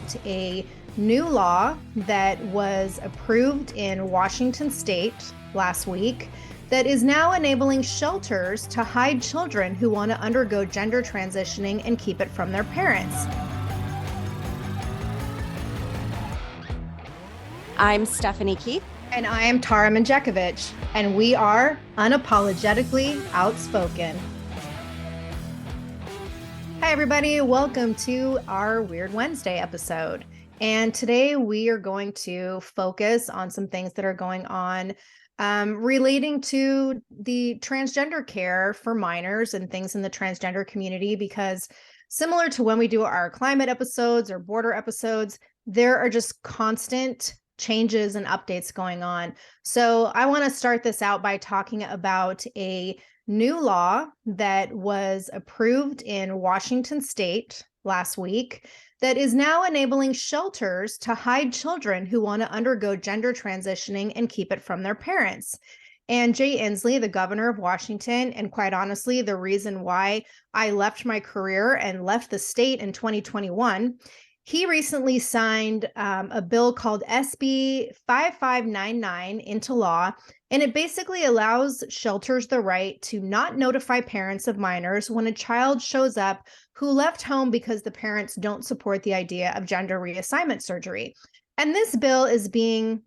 about a new law that was approved in Washington state last week that is now enabling shelters to hide children who want to undergo gender transitioning and keep it from their parents. I'm Stephanie Keith. And I am Tara Manjekovic, and we are unapologetically outspoken. Hi, everybody. Welcome to our Weird Wednesday episode. And today we are going to focus on some things that are going on relating to the transgender care for minors and things in the transgender community, because similar to when we do our climate episodes or border episodes, there are just constant changes and updates going on. So I want to start this out by talking about a new law that was approved in Washington state last week that is now enabling shelters to hide children who want to undergo gender transitioning and keep it from their parents. And Jay Inslee, the governor of Washington, and quite honestly, the reason why I left my career and left the state in 2021, he recently signed a bill called SB 5599 into law, and it basically allows shelters the right to not notify parents of minors when a child shows up who left home because the parents don't support the idea of gender reassignment surgery. And this bill is being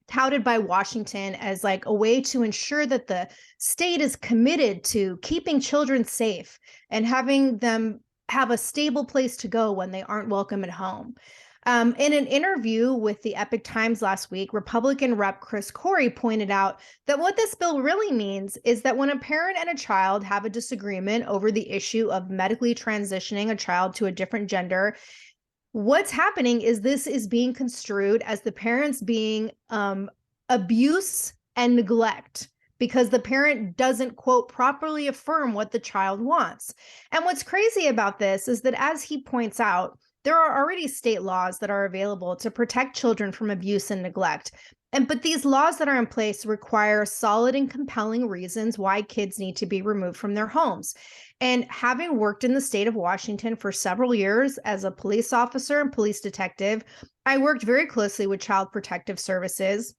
touted by Washington as like a way to ensure that the state is committed to keeping children safe and having them have a stable place to go when they aren't welcome at home. In an interview with the Epic Times last week, Republican Rep. Chris Corey pointed out that what this bill really means is that when a parent and a child have a disagreement over the issue of medically transitioning a child to a different gender, what's happening is this is being construed as the parents being abuse and neglect, because the parent doesn't, quote, properly affirm what the child wants. And what's crazy about this is that, as he points out, there are already state laws that are available to protect children from abuse and neglect. But these laws that are in place require solid and compelling reasons why kids need to be removed from their homes. And having worked in the state of Washington for several years as a police officer and police detective, I worked very closely with Child Protective Services.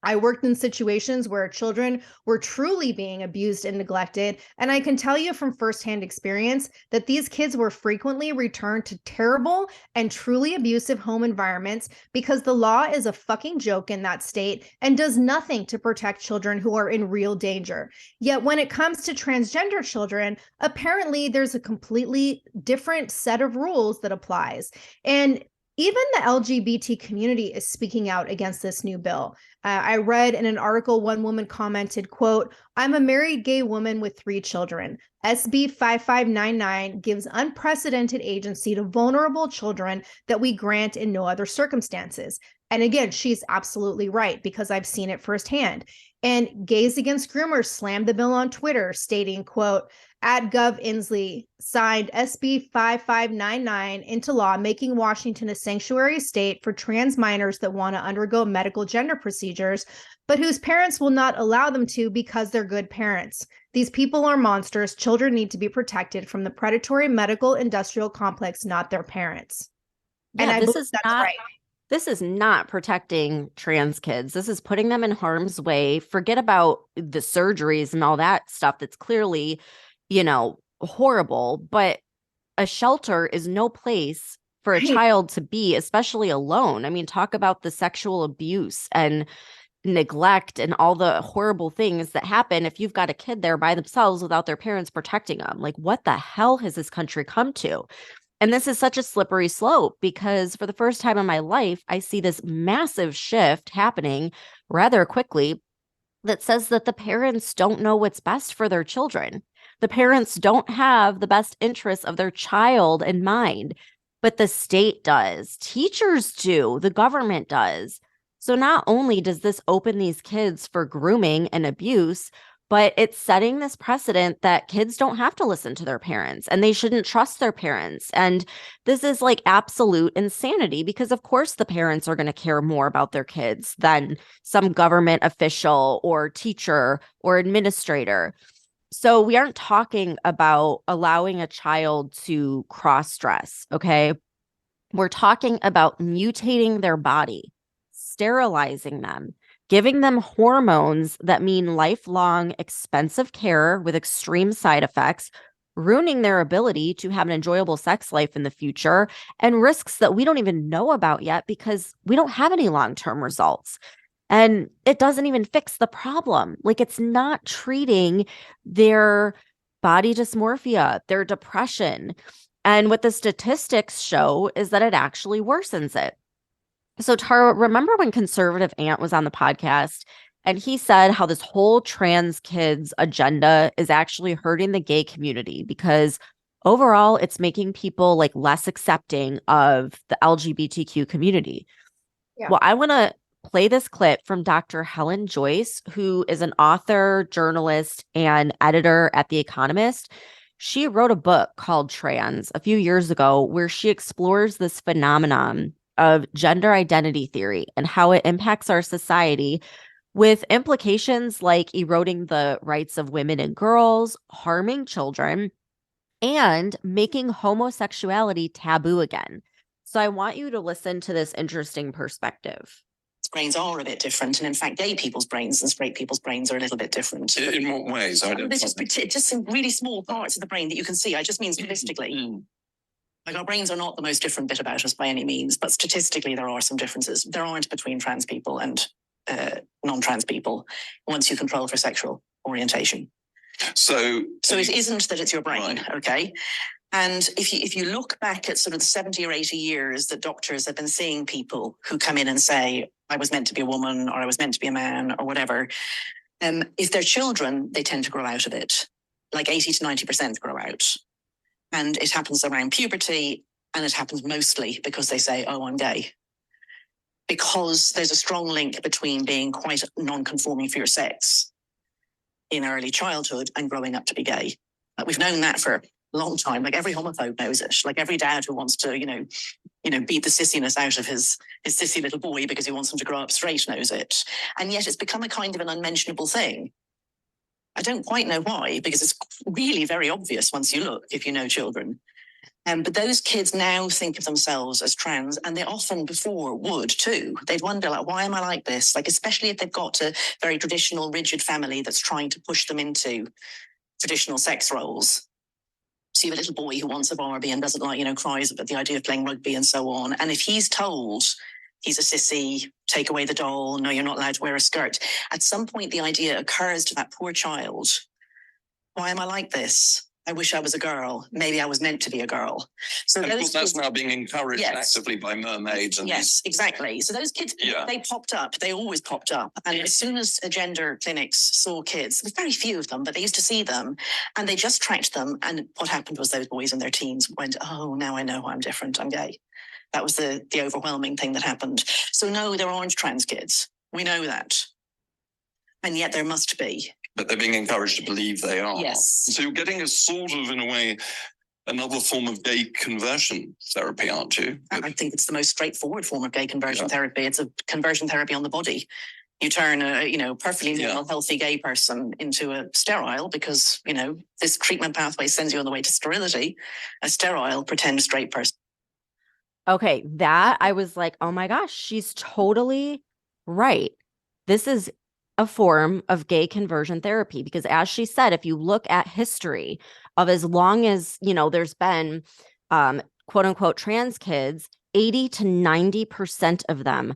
I worked in situations where children were truly being abused and neglected. And I can tell you from firsthand experience that these kids were frequently returned to terrible and truly abusive home environments because the law is a fucking joke in that state and does nothing to protect children who are in real danger. Yet when it comes to transgender children, apparently there's a completely different set of rules that applies. And even the LGBT community is speaking out against this new bill. I read in an article, one woman commented, quote, "I'm a married gay woman with 3 children. SB 5599 gives unprecedented agency to vulnerable children that we grant in no other circumstances." And again, she's absolutely right, because I've seen it firsthand. And Gays Against Groomers slammed the bill on Twitter, stating, quote, "At Gov Inslee signed SB 5599 into law, making Washington a sanctuary state for trans minors that want to undergo medical gender procedures, but whose parents will not allow them to because they're good parents. These people are monsters. Children need to be protected from the predatory medical industrial complex, not their parents." And Yeah, I this believe is that's not right. this is not protecting trans kids. This is putting them in harm's way. Forget about the surgeries and all that stuff that's clearly, horrible, but a shelter is no place for a Right. child to be, especially alone. I mean, talk about the sexual abuse and neglect and all the horrible things that happen if you've got a kid there by themselves without their parents protecting them. Like, what the hell has this country come to? And this is such a slippery slope, because for the first time in my life, I see this massive shift happening rather quickly that says that the parents don't know what's best for their children. The parents don't have the best interests of their child in mind, but the state does. Teachers do. The government does. So not only does this open these kids for grooming and abuse, but it's setting this precedent that kids don't have to listen to their parents and they shouldn't trust their parents. And this is like absolute insanity, because of course the parents are going to care more about their kids than some government official or teacher or administrator. So we aren't talking about allowing a child to cross-dress, okay? We're talking about mutating their body, sterilizing them, giving them hormones that mean lifelong expensive care with extreme side effects, ruining their ability to have an enjoyable sex life in the future, and risks that we don't even know about yet because we don't have any long-term results. And it doesn't even fix the problem. Like, it's not treating their body dysmorphia, their depression. And what the statistics show is that it actually worsens it. So, Tara, remember when Conservative Ant was on the podcast and he said how this whole trans kids agenda is actually hurting the gay community because overall it's making people like less accepting of the LGBTQ community. Yeah. Well, I want to play this clip from Dr. Helen Joyce, who is an author, journalist, and editor at The Economist. She wrote a book called Trans a few years ago where she explores this phenomenon of gender identity theory and how it impacts our society with implications like eroding the rights of women and girls, harming children, and making homosexuality taboo again. So I want you to listen to this interesting perspective. Brains are a bit different, and in fact, gay people's brains and straight people's brains are a little bit different. In what ways? There's just some really small parts of the brain that you can see. I just mean statistically. Like, our brains are not the most different bit about us by any means, but statistically there are some differences. There aren't between trans people and non-trans people once you control for sexual orientation. So it isn't that it's your brain, right. Okay? And if you look back at sort of the 70 or 80 years that doctors have been seeing people who come in and say, I was meant to be a woman, or I was meant to be a man, or whatever, if they're children, they tend to grow out of it. Like 80 to 90% grow out. And it happens around puberty, and it happens mostly because they say, oh, I'm gay. Because there's a strong link between being quite non-conforming for your sex in early childhood and growing up to be gay. We've known that for a long time. Like, every homophobe knows it. Like, every dad who wants to, beat the sissiness out of his sissy little boy because he wants him to grow up straight knows it. And yet it's become a kind of an unmentionable thing. I don't quite know why, because it's really very obvious once you look, if you know children. But those kids now think of themselves as trans, and they often before would too. They'd wonder, like, why am I like this? Like, especially if they've got a very traditional, rigid family that's trying to push them into traditional sex roles. So you have a little boy who wants a Barbie and doesn't like, cries at the idea of playing rugby and so on. And if he's told he's a sissy, take away the doll, no, you're not allowed to wear a skirt, at some point the idea occurs to that poor child, why am I like this? I wish I was a girl. Maybe I was meant to be a girl. So and of course, that's now being encouraged actively by mermaids. And exactly. So those kids, they popped up. They always popped up. And as soon as gender clinics saw kids, there's very few of them, but they used to see them, and they just tracked them. And what happened was those boys in their teens went, oh, now I know I'm different. I'm gay. That was the overwhelming thing that happened. So no, there aren't trans kids. We know that. And yet there must be. But they're being encouraged to believe they are. Yes. So you're getting a sort of, in a way, another form of gay conversion therapy, aren't you? I think it's the most straightforward form of gay conversion therapy. It's a conversion therapy on the body. You turn a, perfectly normal, healthy gay person into a sterile because, this treatment pathway sends you on the way to sterility. A sterile, pretend straight person. Okay, that I was like, oh my gosh, she's totally right. This is a form of gay conversion therapy because, as she said, if you look at history of as long as, there's been quote unquote trans kids, 80 to 90% of them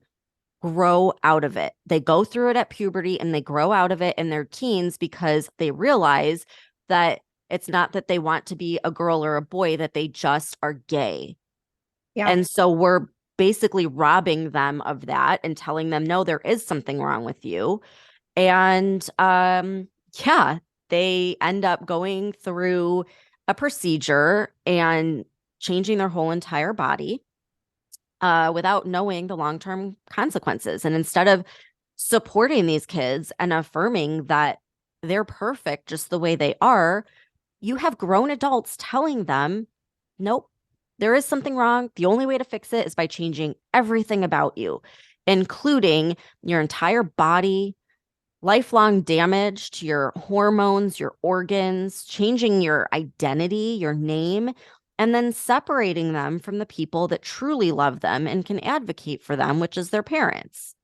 grow out of it. They go through it at puberty and they grow out of it in their teens because they realize that it's not that they want to be a girl or a boy, that they just are gay. Yeah. And so we're basically robbing them of that and telling them, no, there is something wrong with you. And they end up going through a procedure and changing their whole entire body without knowing the long-term consequences. And instead of supporting these kids and affirming that they're perfect just the way they are, you have grown adults telling them, nope, there is something wrong. The only way to fix it is by changing everything about you, including your entire body, lifelong damage to your hormones, your organs, changing your identity, your name, and then separating them from the people that truly love them and can advocate for them, which is their parents.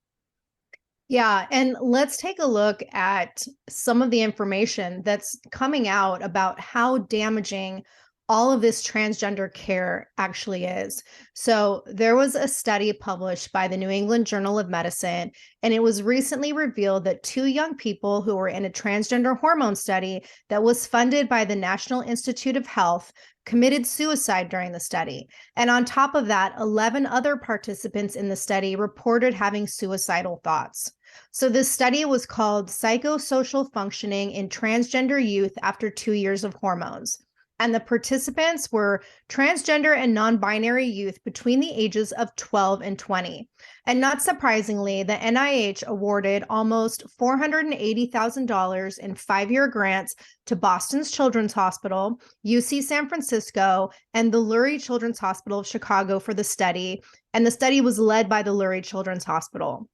Yeah, and let's take a look at some of the information that's coming out about how damaging all of this transgender care actually is. So, there was a study published by the New England Journal of Medicine, and it was recently revealed that two young people who were in a transgender hormone study that was funded by the National Institute of Health committed suicide during the study. And on top of that, 11 other participants in the study reported having suicidal thoughts. So this study was called Psychosocial Functioning in Transgender Youth After 2 Years of Hormones. And the participants were transgender and non-binary youth between the ages of 12 and 20. And not surprisingly, the NIH awarded almost $480,000 in 5-year grants to Boston's Children's Hospital, UC San Francisco, and the Lurie Children's Hospital of Chicago for the study. And the study was led by the Lurie Children's Hospital.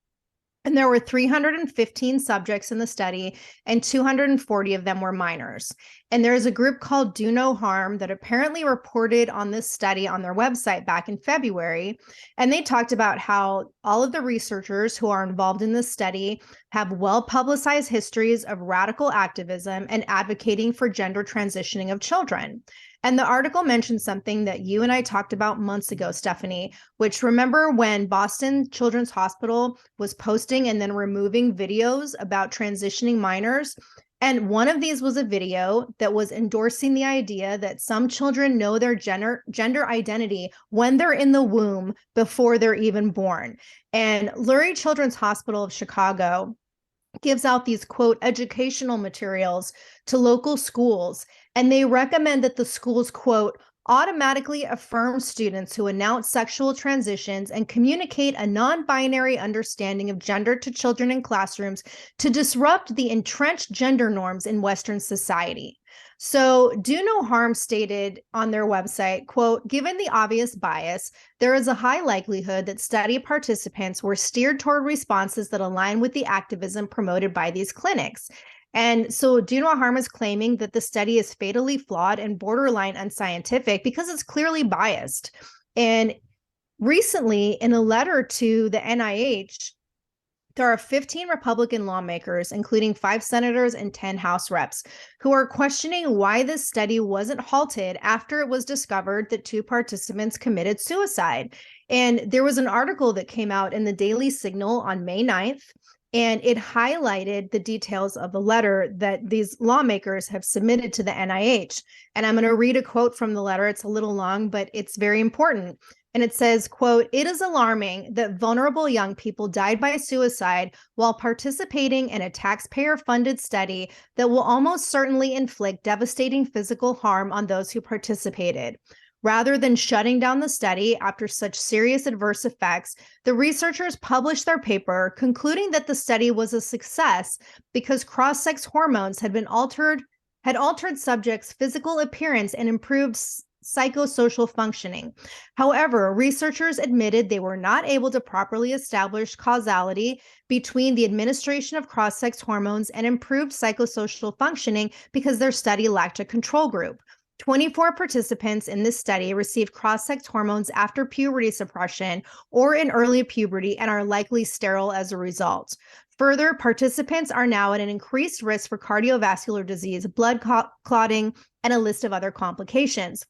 And there were 315 subjects in the study, and 240 of them were minors. And there is a group called Do No Harm that apparently reported on this study on their website back in February. And they talked about how all of the researchers who are involved in this study have well-publicized histories of radical activism and advocating for gender transitioning of children. And the article mentioned something that you and I talked about months ago, Stephanie, which remember when Boston Children's Hospital was posting and then removing videos about transitioning minors? And one of these was a video that was endorsing the idea that some children know their gender identity when they're in the womb before they're even born. And Lurie Children's Hospital of Chicago gives out these, quote, educational materials to local schools. And they recommend that the schools, quote, automatically affirm students who announce sexual transitions and communicate a non-binary understanding of gender to children in classrooms to disrupt the entrenched gender norms in Western society. So Do No Harm stated on their website, quote, given the obvious bias, there is a high likelihood that study participants were steered toward responses that align with the activism promoted by these clinics. And so Do No Harm is claiming that the study is fatally flawed and borderline unscientific because it's clearly biased. And recently, in a letter to the NIH, there are 15 Republican lawmakers, including 5 senators and 10 House reps, who are questioning why this study wasn't halted after it was discovered that 2 participants committed suicide. And there was an article that came out in the Daily Signal on May 9th, and it highlighted the details of the letter that these lawmakers have submitted to the NIH. And I'm going to read a quote from the letter. It's a little long, but it's very important. And it says, quote, it is alarming that vulnerable young people died by suicide while participating in a taxpayer-funded study that will almost certainly inflict devastating physical harm on those who participated. Rather than shutting down the study after such serious adverse effects, the researchers published their paper concluding that the study was a success because cross-sex hormones had altered subjects' physical appearance and improved psychosocial functioning. However, researchers admitted they were not able to properly establish causality between the administration of cross-sex hormones and improved psychosocial functioning because their study lacked a control group. 24 participants in this study received cross-sex hormones after puberty suppression or in early puberty and are likely sterile as a result. Further, participants are now at an increased risk for cardiovascular disease, blood clotting, and a list of other complications.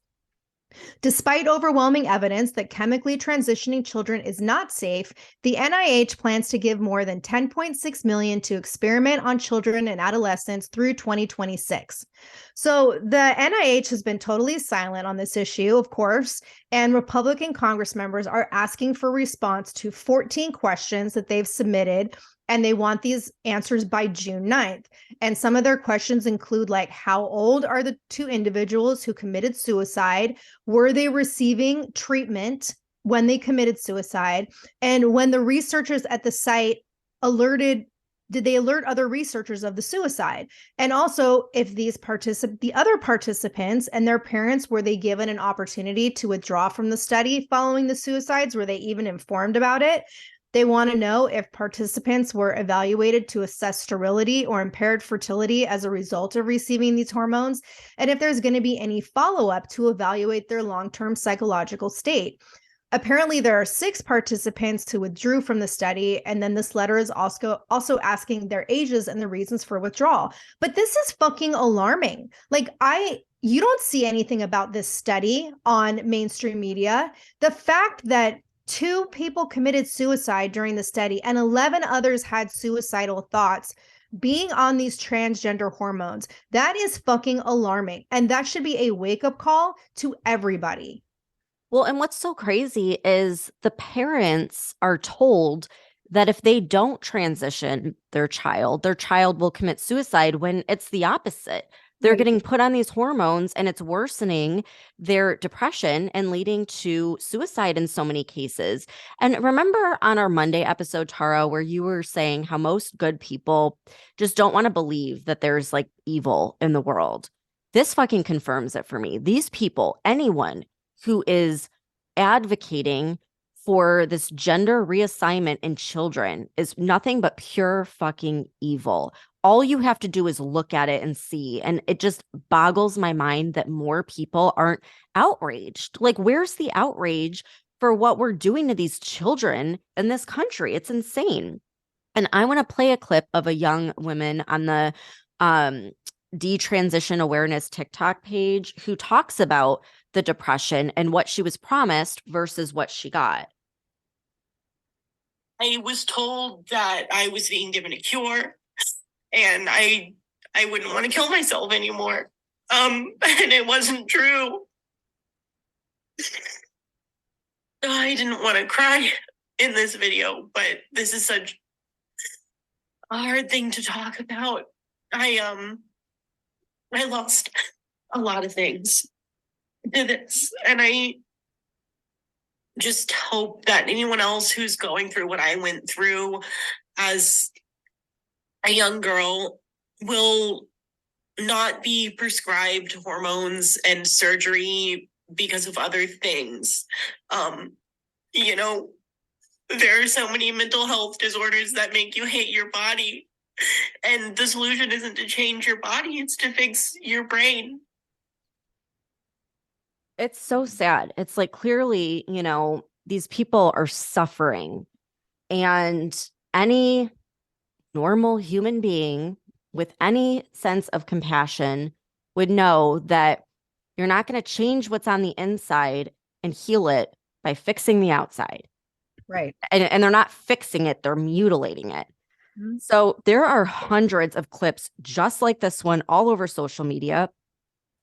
Despite overwhelming evidence that chemically transitioning children is not safe, the NIH plans to give more than $10.6 million to experiment on children and adolescents through 2026. So the NIH has been totally silent on this issue, of course, and Republican Congress members are asking for response to 14 questions that they've submitted, and they want these answers by June 9th. And some of their questions include, like, how old are the 2 individuals who committed suicide? Were they receiving treatment when they committed suicide? And when the researchers at the site did they alert other researchers of the suicide? And also, if the other participants and their parents, were they given an opportunity to withdraw from the study following the suicides? Were they even informed about it? They want to know if participants were evaluated to assess sterility or impaired fertility as a result of receiving these hormones, and if there's going to be any follow-up to evaluate their long-term psychological state. Apparently, there are 6 participants who withdrew from the study, and then this letter is also asking their ages and the reasons for withdrawal. But this is fucking alarming. Like, you don't see anything about this study on mainstream media. The fact that 2 people committed suicide during the study and 11 others had suicidal thoughts being on these transgender hormones, that is fucking alarming. And that should be a wake-up call to everybody. Well, and what's so crazy is the parents are told that if they don't transition their child will commit suicide, when it's the opposite. They're Right. getting put on these hormones and it's worsening their depression and leading to suicide in so many cases. And remember on our Monday episode, Tara, where you were saying how most good people just don't want to believe that there's like evil in the world. This fucking confirms it for me. These people, anyone who is advocating for this gender reassignment in children, is nothing but pure fucking evil. All you have to do is look at it and see. And it just boggles my mind that more people aren't outraged. Like, where's the outrage for what we're doing to these children in this country? It's insane. And I want to play a clip of a young woman on the detransition awareness TikTok page who talks about the depression and what she was promised versus what she got. I was told that I was being given a cure and I wouldn't want to kill myself anymore. And it wasn't true. I didn't want to cry in this video, but this is such a hard thing to talk about. I lost a lot of things to this, and I just hope that anyone else who's going through what I went through as a young girl will not be prescribed hormones and surgery because of other things. You know, there are so many mental health disorders that make you hate your body. And the solution isn't to change your body, it's to fix your brain. It's so sad. It's like, clearly, you know, these people are suffering, and any normal human being with any sense of compassion would know that you're not going to change what's on the inside and heal it by fixing the outside. Right. And they're not fixing it, they're mutilating it. Mhm. So there are hundreds of clips just like this one all over social media.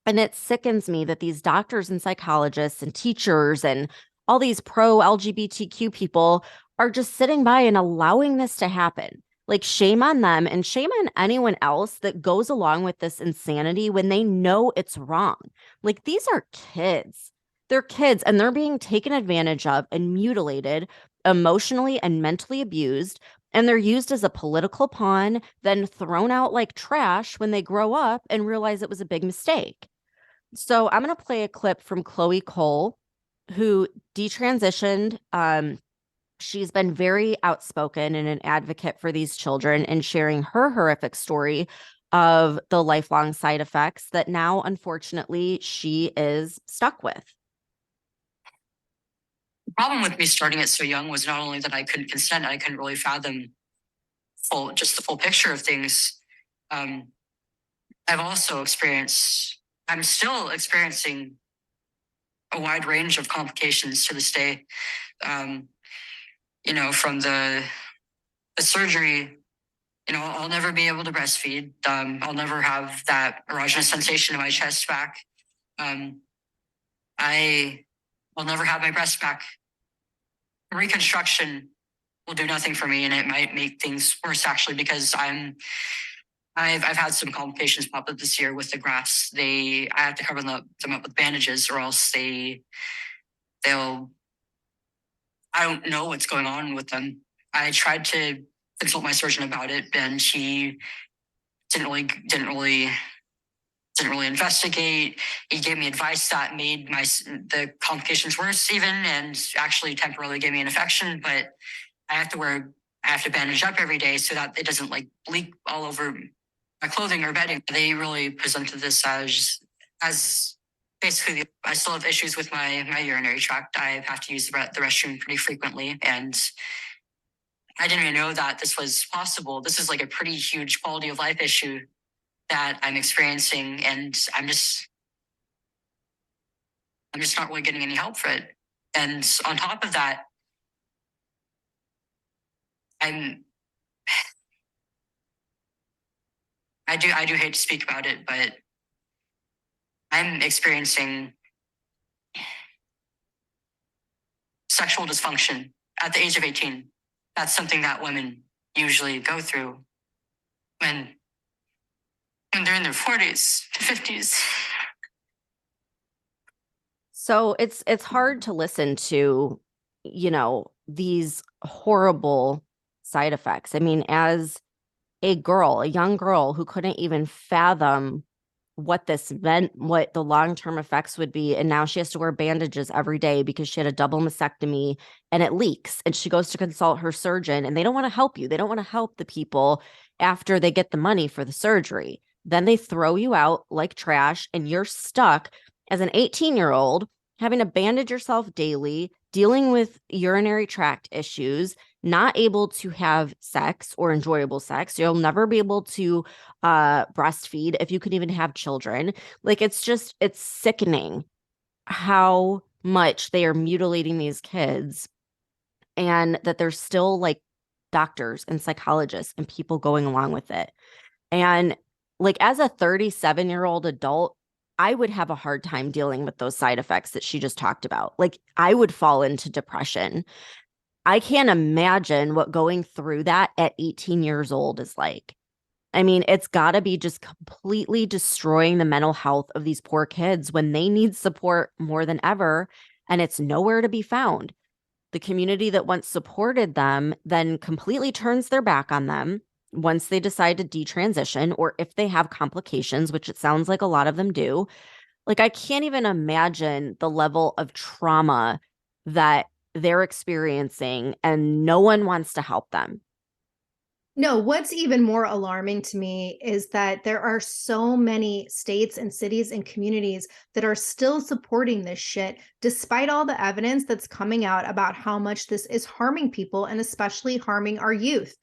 And it sickens me that these doctors and psychologists and teachers and all these pro LGBTQ people are just sitting by and allowing this to happen. Like, shame on them and shame on anyone else that goes along with this insanity when they know it's wrong. Like, these are kids. They're kids and they're being taken advantage of and mutilated, emotionally and mentally abused. And they're used as a political pawn, then thrown out like trash when they grow up and realize it was a big mistake. So I'm going to play a clip from Chloe Cole, who detransitioned. She's been very outspoken and an advocate for these children and sharing her horrific story of the lifelong side effects that now, unfortunately, she is stuck with. The problem with me starting it so young was not only that I couldn't consent, I couldn't really fathom the full picture of things. I've also I'm still experiencing a wide range of complications to this day. You know, from the surgery, you know, I'll never be able to breastfeed. I'll never have that erogenous sensation in my chest back. I will never have my breast back. Reconstruction will do nothing for me, and it might make things worse actually, because I've had some complications pop up this year with the grafts. I have to cover them up with bandages, or else they'll. I don't know what's going on with them. I tried to consult my surgeon about it, and she didn't really investigate. He gave me advice that made the complications worse even, and actually temporarily gave me an infection. But I have to bandage up every day so that it doesn't like leak all over my clothing or bedding. They really presented this as basically, I still have issues with my urinary tract. I have to use the restroom pretty frequently. And I didn't even know that this was possible. This is like a pretty huge quality of life issue that I'm experiencing. And I'm just not really getting any help for it. And on top of that, I do hate to speak about it, but I'm experiencing sexual dysfunction at the age of 18. That's something that women usually go through when they're in their 40s, 50s. So it's hard to listen to, these horrible side effects. I mean, as a young girl who couldn't even fathom what this meant, what the long-term effects would be. And now she has to wear bandages every day because she had a double mastectomy and it leaks. And she goes to consult her surgeon and they don't want to help you. They don't want to help the people after they get the money for the surgery. Then they throw you out like trash and you're stuck as an 18-year-old having to bandage yourself daily, dealing with urinary tract issues, not able to have sex or enjoyable sex. You'll never be able to breastfeed if you could even have children. Like, it's sickening how much they are mutilating these kids, and that there's still like doctors and psychologists and people going along with it. And like, as a 37-year-old adult, I would have a hard time dealing with those side effects that she just talked about. Like, I would fall into depression. I can't imagine what going through that at 18 years old is like. I mean, it's got to be just completely destroying the mental health of these poor kids when they need support more than ever, and it's nowhere to be found. The community that once supported them then completely turns their back on them once they decide to detransition, or if they have complications, which it sounds like a lot of them do. Like, I can't even imagine the level of trauma that they're experiencing, and no one wants to help them. No, what's even more alarming to me is that there are so many states and cities and communities that are still supporting this shit, despite all the evidence that's coming out about how much this is harming people and especially harming our youth.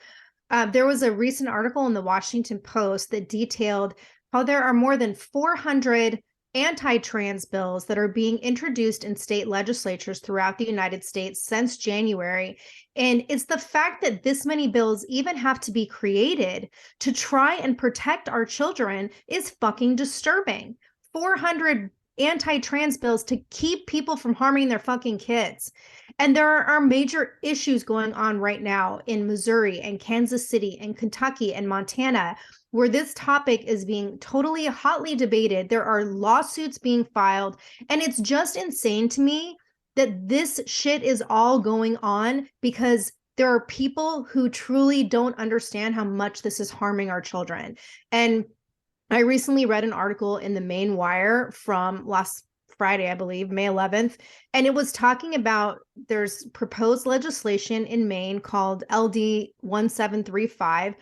There was a recent article in the Washington Post that detailed how there are more than 400 anti-trans bills that are being introduced in state legislatures throughout the United States since January. And it's the fact that this many bills even have to be created to try and protect our children is fucking disturbing. 400 anti-trans bills to keep people from harming their fucking kids. And there are major issues going on right now in Missouri and Kansas City and Kentucky and Montana, where this topic is being totally hotly debated. There are lawsuits being filed, and it's just insane to me that this shit is all going on because there are people who truly don't understand how much this is harming our children. And I recently read an article in the Maine Wire from last Friday, I believe, May 11th, and it was talking about there's proposed legislation in Maine called LD 1735.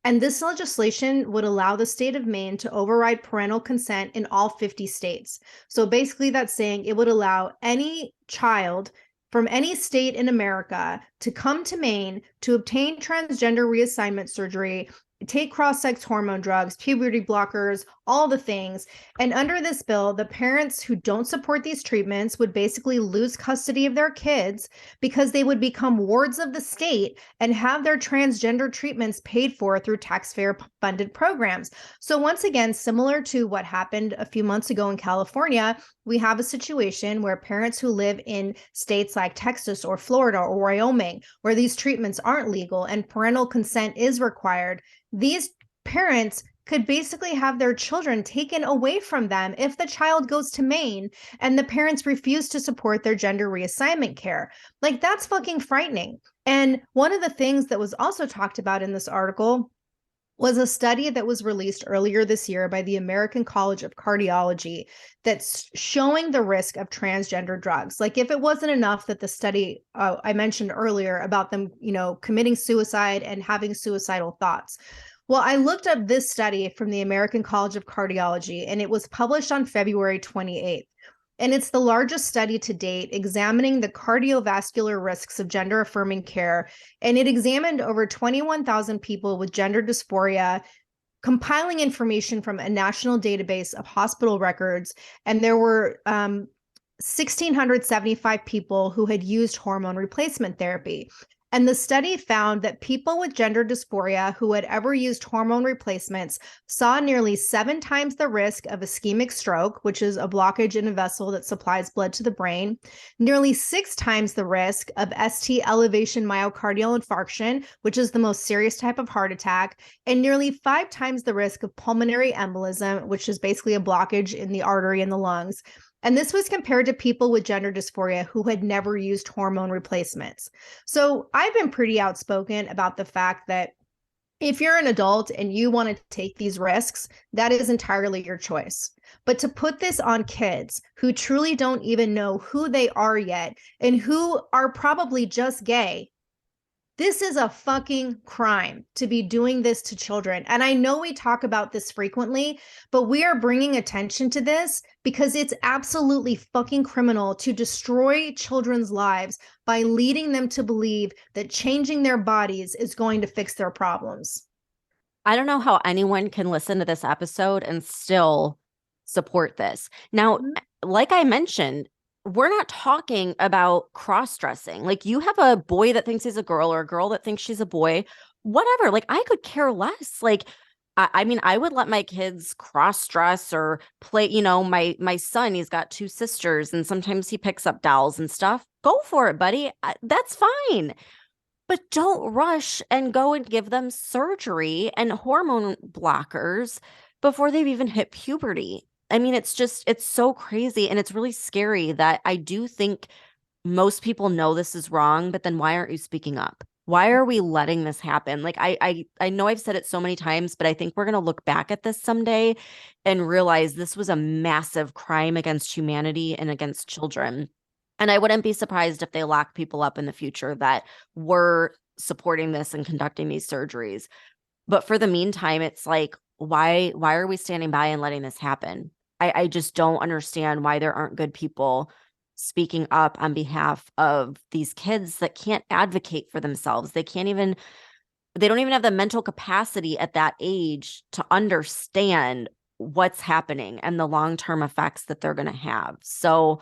And this legislation would allow the state of Maine to override parental consent in all 50 states. So basically, that's saying it would allow any child from any state in America to come to Maine to obtain transgender reassignment surgery, take cross-sex hormone drugs, puberty blockers, all the things. And under this bill, the parents who don't support these treatments would basically lose custody of their kids because they would become wards of the state and have their transgender treatments paid for through taxpayer-funded programs. So once again, similar to what happened a few months ago in California, we have a situation where parents who live in states like Texas or Florida or Wyoming, where these treatments aren't legal and parental consent is required, these parents could basically have their children taken away from them if the child goes to Maine and the parents refuse to support their gender reassignment care. Like, that's fucking frightening. And one of the things that was also talked about in this article was a study that was released earlier this year by the American College of Cardiology that's showing the risk of transgender drugs. Like, if it wasn't enough that the study I mentioned earlier about them, committing suicide and having suicidal thoughts. Well, I looked up this study from the American College of Cardiology, and it was published on February 28th. And it's the largest study to date examining the cardiovascular risks of gender affirming care. And it examined over 21,000 people with gender dysphoria, compiling information from a national database of hospital records. And there were 1,675 people who had used hormone replacement therapy. And the study found that people with gender dysphoria who had ever used hormone replacements saw nearly 7 times the risk of ischemic stroke, which is a blockage in a vessel that supplies blood to the brain, nearly 6 times the risk of ST elevation myocardial infarction, which is the most serious type of heart attack, and nearly 5 times the risk of pulmonary embolism, which is basically a blockage in the artery in the lungs. And this was compared to people with gender dysphoria who had never used hormone replacements. So I've been pretty outspoken about the fact that if you're an adult and you want to take these risks, that is entirely your choice. But to put this on kids who truly don't even know who they are yet and who are probably just gay, this is a fucking crime to be doing this to children. And I know we talk about this frequently, but we are bringing attention to this because it's absolutely fucking criminal to destroy children's lives by leading them to believe that changing their bodies is going to fix their problems. I don't know how anyone can listen to this episode and still support this. Now, like I mentioned, we're not talking about cross-dressing. Like, you have a boy that thinks he's a girl or a girl that thinks she's a boy, whatever. Like, I could care less. Like, I mean, I would let my kids cross-dress or play, my son, he's got 2 sisters and sometimes he picks up dolls and stuff. Go for it, buddy. That's fine. But don't rush and go and give them surgery and hormone blockers before they've even hit puberty. I mean, it's so crazy, and it's really scary that I do think most people know this is wrong, but then why aren't you speaking up? Why are we letting this happen? Like, I know I've said it so many times, but I think we're going to look back at this someday and realize this was a massive crime against humanity and against children. And I wouldn't be surprised if they lock people up in the future that were supporting this and conducting these surgeries. But for the meantime, it's like, why are we standing by and letting this happen? I just don't understand why there aren't good people speaking up on behalf of these kids that can't advocate for themselves. They don't even have the mental capacity at that age to understand what's happening and the long-term effects that they're going to have. So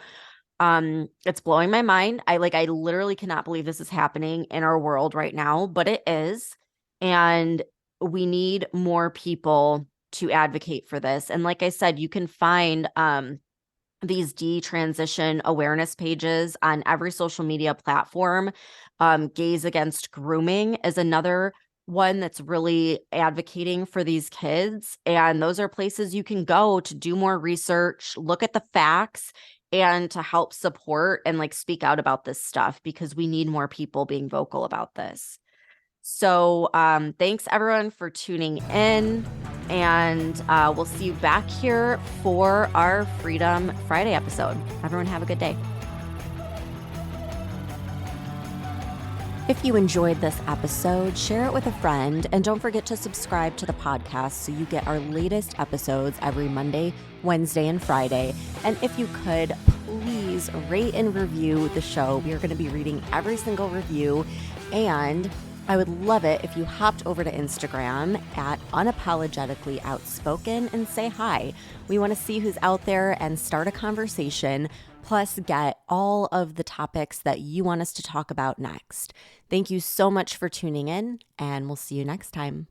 it's blowing my mind. I literally cannot believe this is happening in our world right now, but it is. And we need more people to advocate for this. And like I said, you can find these detransition awareness pages on every social media platform. Gays Against Grooming is another one that's really advocating for these kids. And those are places you can go to do more research, look at the facts, and to help support and speak out about this stuff, because we need more people being vocal about this. So thanks everyone for tuning in, and we'll see you back here for our Freedom Friday episode. Everyone have a good day. If you enjoyed this episode, share it with a friend, and don't forget to subscribe to the podcast so you get our latest episodes every Monday, Wednesday, and Friday. And if you could, please rate and review the show. We are going to be reading every single review, and I would love it if you hopped over to Instagram at Unapologetically Outspoken and say hi. We want to see who's out there and start a conversation, plus get all of the topics that you want us to talk about next. Thank you so much for tuning in, and we'll see you next time.